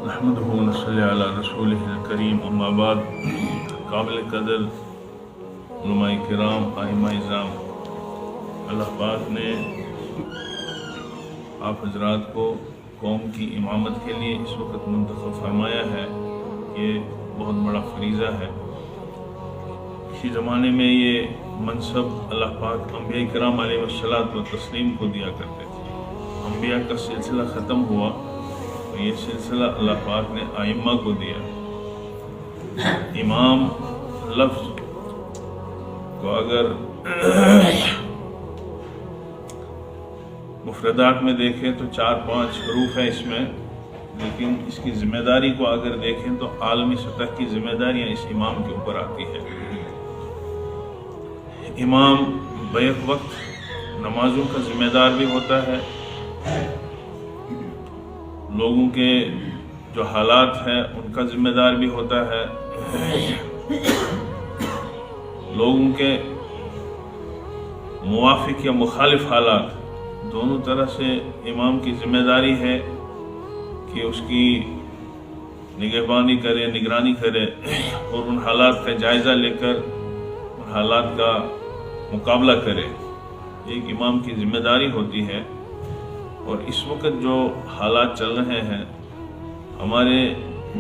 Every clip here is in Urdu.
نحمدہ و نصلی علی رسولہ الکریم، اما بعد۔ قابل قدر علماء کرام، ائمہ اعظام، اللہ پاک نے آپ حضرات کو قوم کی امامت کے لیے اس وقت منتخب فرمایا ہے۔ یہ بہت بڑا فریضہ ہے۔ اسی زمانے میں یہ منصب اللہ پاک انبیاء کرام علیہ الصلوۃ والتسلیم کو دیا کرتے تھے۔ انبیاء کا سلسلہ ختم ہوا تو یہ سلسلہ اللہ پاک نے ائمہ کو دیا۔ امام لفظ کو اگر مفردات میں دیکھیں تو 4-5 حروف ہیں اس میں، لیکن اس کی ذمہ داری کو اگر دیکھیں تو عالمی سطح کی ذمہ داریاں اس امام کے اوپر آتی ہے۔ امام بیک وقت نمازوں کا ذمہ دار بھی ہوتا ہے، لوگوں کے جو حالات ہیں ان کا ذمہ دار بھی ہوتا ہے، لوگوں کے موافق یا مخالف حالات دونوں طرح سے امام کی ذمہ داری ہے کہ اس کی نگہبانی کرے، نگرانی کرے اور ان حالات کا جائزہ لے کر ان حالات کا مقابلہ کرے۔ ایک امام کی ذمہ داری ہوتی ہے۔ اور اس وقت جو حالات چل رہے ہیں، ہمارے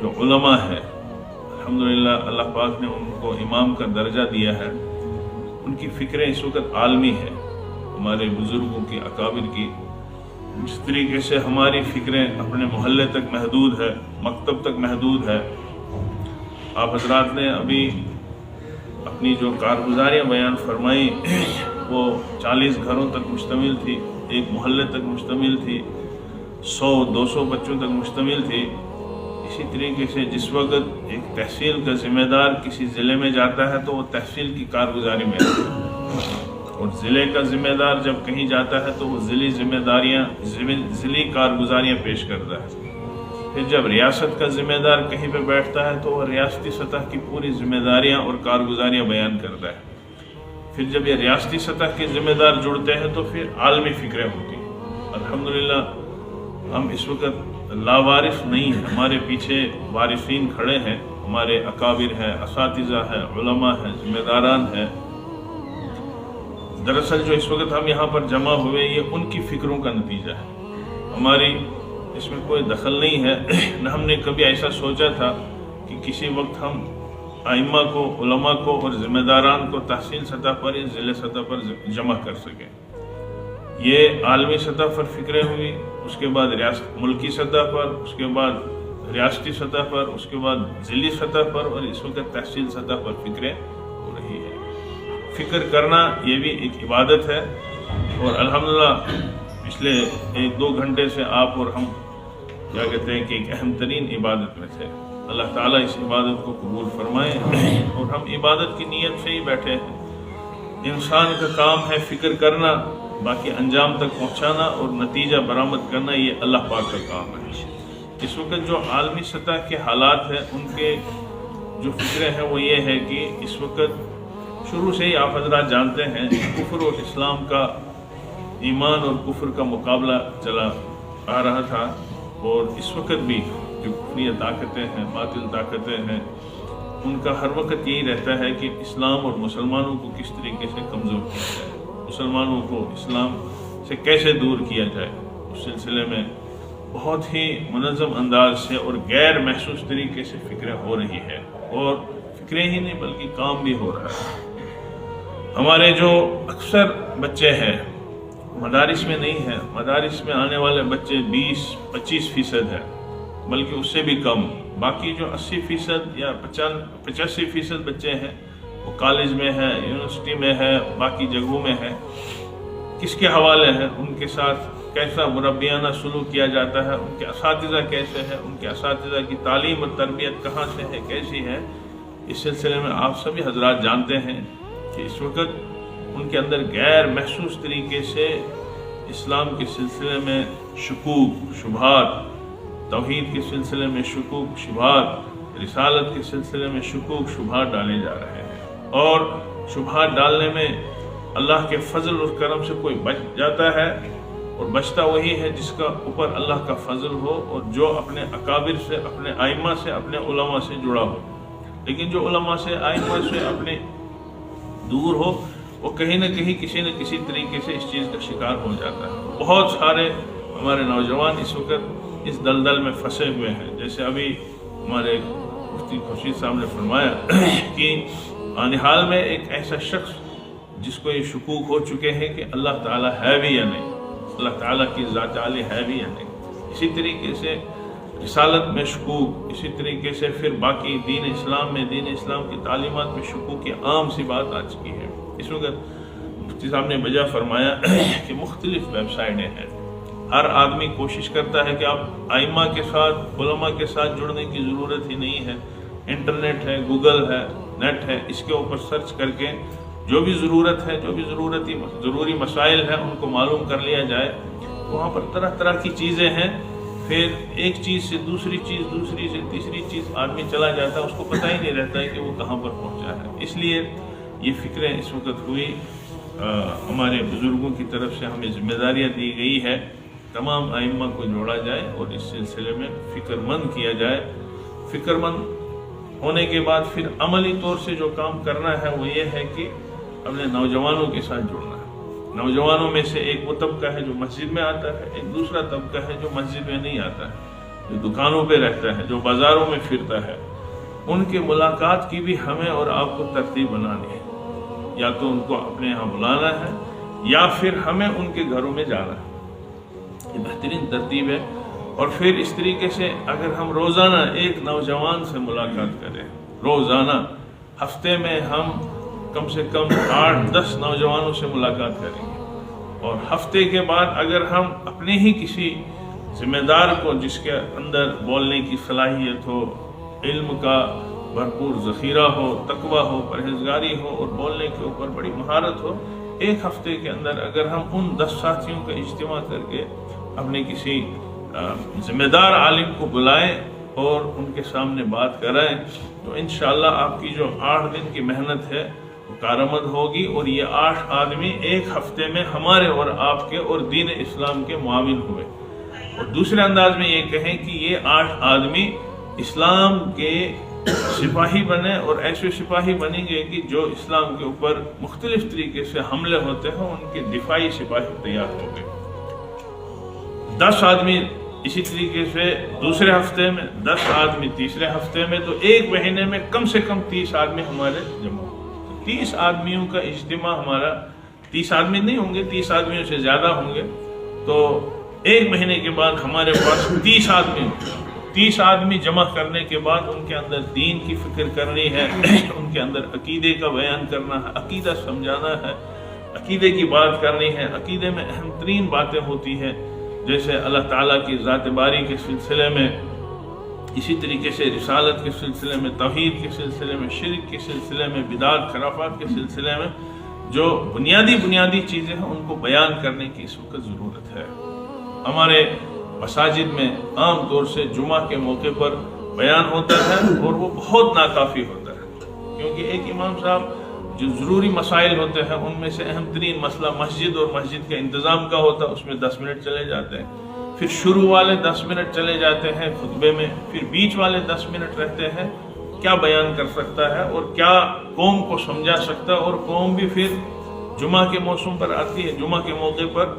جو علماء ہیں الحمدللہ اللہ پاک نے ان کو امام کا درجہ دیا ہے، ان کی فکریں اس وقت عالمی ہے۔ ہمارے بزرگوں کی، اکابر کی، جس طریقے سے ہماری فکریں اپنے محلے تک محدود ہے، مکتب تک محدود ہے، آپ حضرات نے ابھی اپنی جو کارگزاریاں بیان فرمائی وہ 40 گھروں تک مشتمل تھی، ایک محلے تک مشتمل تھی، 100-200 بچوں تک مشتمل تھی۔ اسی طریقے سے جس وقت ایک تحصیل کا ذمہ دار کسی ضلع میں جاتا ہے تو وہ تحصیل کی کارگزاری میں آتا ہے، اور ضلع کا ذمہ دار جب کہیں جاتا ہے تو وہ ضلعی کارگزاریاں پیش کرتا ہے۔ پھر جب ریاست کا ذمہ دار کہیں پہ بیٹھتا ہے تو وہ ریاستی سطح کی پوری ذمہ داریاں اور کارگزاریاں بیان کرتا ہے۔ پھر جب یہ ریاستی سطح کے ذمہ دار جڑتے ہیں تو پھر عالمی فکریں ہوتی ہیں۔ الحمدللہ ہم اس وقت لاوارث نہیں ہیں، ہمارے پیچھے وارثین کھڑے ہیں، ہمارے اکابر ہیں، اساتذہ ہیں، علماء ہیں، ذمہ داران ہیں۔ دراصل جو اس وقت ہم یہاں پر جمع ہوئے یہ ان کی فکروں کا نتیجہ ہے، ہماری اس میں کوئی دخل نہیں ہے۔ نہ ہم نے کبھی ایسا سوچا تھا کہ کسی وقت ہم ائمہ کو، علماء کو اور ذمہ داران کو تحصیل سطح پر یا ضلع سطح پر جمع کر سکیں۔ یہ عالمی سطح پر فکریں ہوئی، اس کے بعد ملکی سطح پر، اس کے بعد ریاستی سطح پر، اس کے بعد ضلعی سطح پر، اور اس وقت تحصیل سطح پر فکریں ہو رہی ہے۔ فکر کرنا یہ بھی ایک عبادت ہے، اور الحمدللہ پچھلے 1-2 گھنٹے سے آپ اور ہم کیا کہتے ہیں کہ ایک اہم ترین عبادت میں تھے۔ اللہ تعالیٰ اس عبادت کو قبول فرمائے، اور ہم عبادت کی نیت سے ہی بیٹھے ہیں۔ انسان کا کام ہے فکر کرنا، باقی انجام تک پہنچانا اور نتیجہ برآمد کرنا یہ اللہ پاک کا کام ہے۔ اس وقت جو عالمی سطح کے حالات ہیں ان کے جو فکریں ہیں وہ یہ ہے کہ اس وقت شروع سے ہی آپ حضرات جانتے ہیں کفر اور اسلام کا، ایمان اور کفر کا مقابلہ چلا آ رہا تھا، اور اس وقت بھی جو کفریہ طاقتیں ہیں، باطل طاقتیں ہیں، ان کا ہر وقت یہی رہتا ہے کہ اسلام اور مسلمانوں کو کس طریقے سے کمزور کیا جائے، مسلمانوں کو اسلام سے کیسے دور کیا جائے۔ اس سلسلے میں بہت ہی منظم انداز سے اور غیر محسوس طریقے سے فکریں ہو رہی ہے، اور فکریں ہی نہیں بلکہ کام بھی ہو رہا ہے۔ ہمارے جو اکثر بچے ہیں مدارس میں نہیں ہیں، مدارس میں آنے والے بچے 20-25% ہیں، بلکہ اس سے بھی کم۔ باقی جو 80% یا 85% بچے ہیں وہ کالج میں ہیں، یونیورسٹی میں ہے، باقی جگہوں میں ہے۔ کس کے حوالے ہیں، ان کے ساتھ کیسا مربیانہ سلوک کیا جاتا ہے، ان کے اساتذہ کیسے ہیں، ان کے اساتذہ کی تعلیم اور تربیت کہاں سے ہے، کیسی ہے، اس سلسلے میں آپ سبھی حضرات جانتے ہیں کہ اس وقت ان کے اندر غیر محسوس طریقے سے اسلام کے سلسلے میں شکوک شبہات، توحید کے سلسلے میں شکوک شبہات، رسالت کے سلسلے میں شکوک شبہات ڈالے جا رہے ہیں، اور شبہات ڈالنے میں اللہ کے فضل اور کرم سے کوئی بچ جاتا ہے اور بچتا وہی ہے جس کا اوپر اللہ کا فضل ہو اور جو اپنے اکابر سے، اپنے ائمہ سے، اپنے علماء سے جڑا ہو۔ لیکن جو علماء سے، ائمہ سے اپنے دور ہو، وہ کہیں نہ کہیں کسی نہ کسی طریقے سے اس چیز کا شکار ہو جاتا ہے۔ بہت سارے ہمارے نوجوان اس وقت اس دلدل میں پھنسے ہوئے ہیں۔ جیسے ابھی ہمارے مفتی خورشید صاحب نے فرمایا کہ آنے حال میں ایک ایسا شخص جس کو یہ شکوک ہو چکے ہیں کہ اللہ تعالیٰ ہے بھی یا نہیں، اللہ تعالیٰ کی ذات عالی ہے بھی یا نہیں، اسی طریقے سے رسالت میں شکوک، اسی طریقے سے پھر باقی دین اسلام میں، دین اسلام کی تعلیمات میں شکوک کی عام سی بات آ چکی ہے۔ اس وقت مفتی صاحب نے بجا فرمایا کہ مختلف ویب سائٹیں ہیں، ہر آدمی کوشش کرتا ہے کہ آپ ائمہ کے ساتھ، علماء کے ساتھ جڑنے کی ضرورت ہی نہیں ہے، انٹرنیٹ ہے، گوگل ہے، نیٹ ہے، اس کے اوپر سرچ کر کے جو بھی ضرورت ہے، جو بھی ضروری مسائل ہیں ان کو معلوم کر لیا جائے۔ وہاں پر طرح طرح کی چیزیں ہیں، پھر ایک چیز سے دوسری چیز، دوسری سے تیسری چیز آدمی چلا جاتا ہے، اس کو پتہ ہی نہیں رہتا ہے کہ وہ کہاں پر پہنچا ہے۔ اس لیے یہ فکریں اس وقت ہوئی، ہمارے بزرگوں کی طرف سے ہمیں ذمہ داریاں دی گئی ہے، تمام ائمہ کو جوڑا جائے اور اس سلسلے میں فکر مند کیا جائے۔ فکر مند ہونے کے بعد پھر عملی طور سے جو کام کرنا ہے وہ یہ ہے کہ اپنے نوجوانوں کے ساتھ جڑنا ہے۔ نوجوانوں میں سے ایک وہ طبقہ ہے جو مسجد میں آتا ہے، ایک دوسرا طبقہ ہے جو مسجد میں نہیں آتا ہے، جو دکانوں پہ رہتا ہے، جو بازاروں میں پھرتا ہے۔ ان کے ملاقات کی بھی ہمیں اور آپ کو ترتیب بنانی ہے، یا تو ان کو اپنے یہاں بلانا ہے یا پھر ہمیں ان کے گھروں میں جانا ہے۔ یہ بہترین ترتیب ہے۔ اور پھر اس طریقے سے اگر ہم روزانہ ایک نوجوان سے ملاقات کریں، روزانہ ہفتے میں ہم کم سے کم 8-10 نوجوانوں سے ملاقات کریں گے، اور ہفتے کے بعد اگر ہم اپنے ہی کسی ذمہ دار کو جس کے اندر بولنے کی صلاحیت ہو، علم کا بھرپور ذخیرہ ہو، تقوی ہو، پرہیزگاری ہو اور بولنے کے اوپر بڑی مہارت ہو، ایک ہفتے کے اندر اگر ہم ان 10 ساتھیوں کا اجتماع کر کے اپنے کسی ذمہ دار عالم کو بلائیں اور ان کے سامنے بات کرائیں، تو انشاءاللہ آپ کی جو 8 دن کی محنت ہے وہ کارآمد ہوگی، اور یہ 8 آدمی ایک ہفتے میں ہمارے اور آپ کے اور دین اسلام کے معاون ہوئے۔ اور دوسرے انداز میں یہ کہیں کہ یہ 8 آدمی اسلام کے سپاہی بنے، اور ایسے سپاہی بنیں گے کہ جو اسلام کے اوپر مختلف طریقے سے حملے ہوتے ہیں ان کے دفاعی سپاہی تیار ہوں گے۔ 10 آدمی اسی طریقے سے دوسرے ہفتے میں، 10 آدمی تیسرے ہفتے میں، تو ایک مہینے میں کم سے کم 30 آدمی ہمارے جمع ہوں۔ 30 آدمیوں کا اجتماع ہمارا، 30 آدمی نہیں ہوں گے، 30 آدمیوں سے زیادہ ہوں گے، تو ایک مہینے کے بعد ہمارے پاس 30 آدمی ہوں گے۔ 30 آدمی جمع کرنے کے بعد ان کے اندر دین کی فکر کرنی ہے، ان کے اندر عقیدے کا بیان کرنا ہے، عقیدہ سمجھانا ہے، عقیدے کی بات کرنی ہے۔ عقیدے میں اہم ترین باتیں ہوتی ہیں، جیسے اللہ تعالیٰ کی ذات باری کے سلسلے میں، اسی طریقے سے رسالت کے سلسلے میں، توحید کے سلسلے میں، شرک کے سلسلے میں، بدعت خرافات کے سلسلے میں جو بنیادی چیزیں ہیں ان کو بیان کرنے کی اس وقت ضرورت ہے۔ ہمارے مساجد میں عام طور سے جمعہ کے موقع پر بیان ہوتا ہے اور وہ بہت ناکافی ہوتا ہے، کیونکہ ایک امام صاحب جو ضروری مسائل ہوتے ہیں ان میں سے اہم ترین مسئلہ مسجد اور مسجد کے انتظام کا ہوتا ہے، اس میں 10 منٹ چلے جاتے ہیں، پھر شروع والے 10 منٹ چلے جاتے ہیں خطبے میں، پھر بیچ والے 10 منٹ رہتے ہیں کیا بیان کر سکتا ہے اور کیا قوم کو سمجھا سکتا ہے، اور قوم بھی پھر جمعہ کے موسم پر آتی ہے، جمعہ کے موقع پر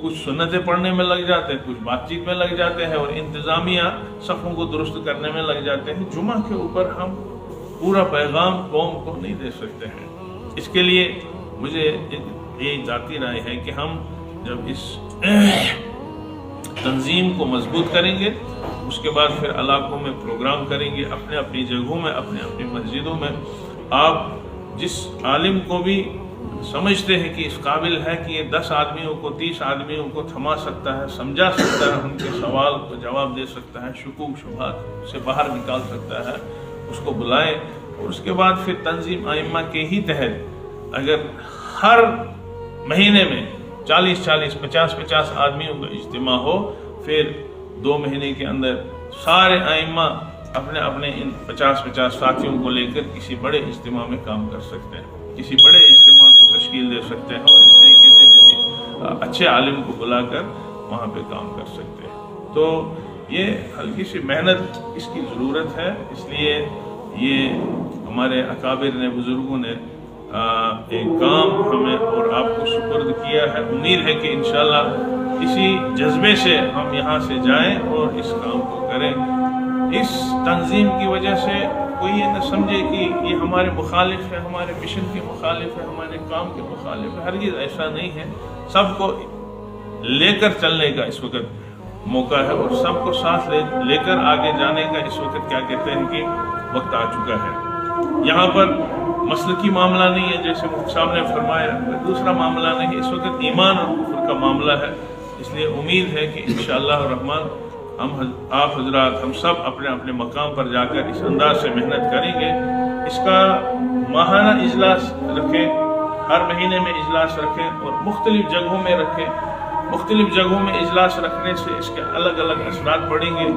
کچھ سنتیں پڑھنے میں لگ جاتے ہیں، کچھ بات چیت میں لگ جاتے ہیں اور انتظامیہ صفوں کو درست کرنے میں لگ جاتے ہیں۔ جمعہ کے اوپر ہم پورا پیغام قوم کو نہیں دے سکتے ہیں۔ اس کے لیے مجھے یہ ذاتی رائے ہے کہ ہم جب اس تنظیم کو مضبوط کریں گے، اس کے بعد پھر علاقوں میں پروگرام کریں گے، اپنے اپنی جگہوں میں، اپنی مسجدوں میں۔ آپ جس عالم کو بھی سمجھتے ہیں کہ اس قابل ہے کہ یہ 10 آدمیوں کو، 30 آدمیوں کو تھما سکتا ہے، سمجھا سکتا ہے، ان کے سوال کو جواب دے سکتا ہے، شکوک شبہات سے باہر نکال سکتا ہے، اس کو بلائیں۔ اور اس کے بعد پھر تنظیم ائمہ کے ہی تحت اگر ہر مہینے میں 40-40، 50-50 آدمیوں کا اجتماع ہو، پھر 2 مہینے کے اندر سارے ائمہ اپنے اپنے ان 50-50 ساتھیوں کو لے کر کسی بڑے اجتماع میں کام کر سکتے ہیں، کسی بڑے اجتماع کو تشکیل دے سکتے ہیں، اور اس طریقے سے کسی اچھے عالم کو بلا کر وہاں پہ کام کر سکتے ہیں. تو یہ ہلکی سی محنت اس کی ضرورت ہے، اس لیے یہ ہمارے اکابر نے، بزرگوں نے ایک کام ہمیں اور آپ کو سپرد کیا ہے. امید ہے کہ انشاءاللہ اسی جذبے سے ہم یہاں سے جائیں اور اس کام کو کریں. اس تنظیم کی وجہ سے کوئی یہ نہ سمجھے کہ یہ ہمارے مخالف ہے، ہمارے مشن کے مخالف ہے، ہمارے کام کے مخالف ہے. ہرگز ایسا نہیں ہے. سب کو لے کر چلنے کا اس وقت موقع ہے اور سب کو ساتھ لے کر آگے جانے کا اس وقت کیا کہتے ہیں کہ وقت آ چکا ہے. یہاں پر مسلکی معاملہ نہیں ہے جیسے مفتی صاحب نے فرمایا، دوسرا معاملہ نہیں. اس وقت ایمان اور کفر کا معاملہ ہے. اس لیے امید ہے کہ انشاءاللہ الرحمن آپ حضرات، ہم سب اپنے اپنے مقام پر جا کر اس انداز سے محنت کریں گے. اس کا ماہانہ اجلاس رکھیں، ہر مہینے میں اجلاس رکھیں اور مختلف جگہوں میں رکھیں. مختلف جگہوں میں اجلاس رکھنے سے اس کے الگ الگ اثرات پڑیں گے.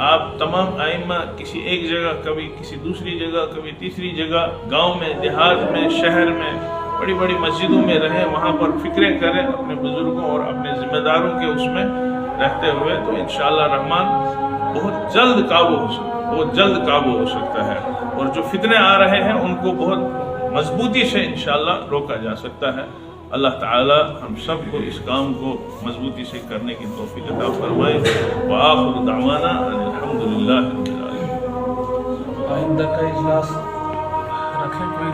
آپ تمام ائمہ کسی ایک جگہ، کبھی کسی دوسری جگہ، کبھی تیسری جگہ، گاؤں میں، دیہات میں، شہر میں، بڑی بڑی مسجدوں میں رہیں، وہاں پر فکریں کریں اپنے بزرگوں اور اپنے ذمہ داروں کے اس میں رہتے ہوئے. تو انشاءاللہ الرحمن بہت جلد قابو ہو سکتا ہے اور جو فتنے آ رہے ہیں ان کو بہت مضبوطی سے انشاءاللہ روکا جا سکتا ہے. اللہ تعالی ہم سب کو اس کام کو مضبوطی سے کرنے کی توفیق عطا فرمائے. وآخر دعوانا ان الحمدللہ رب العالمین. آئندہ کا اجلاس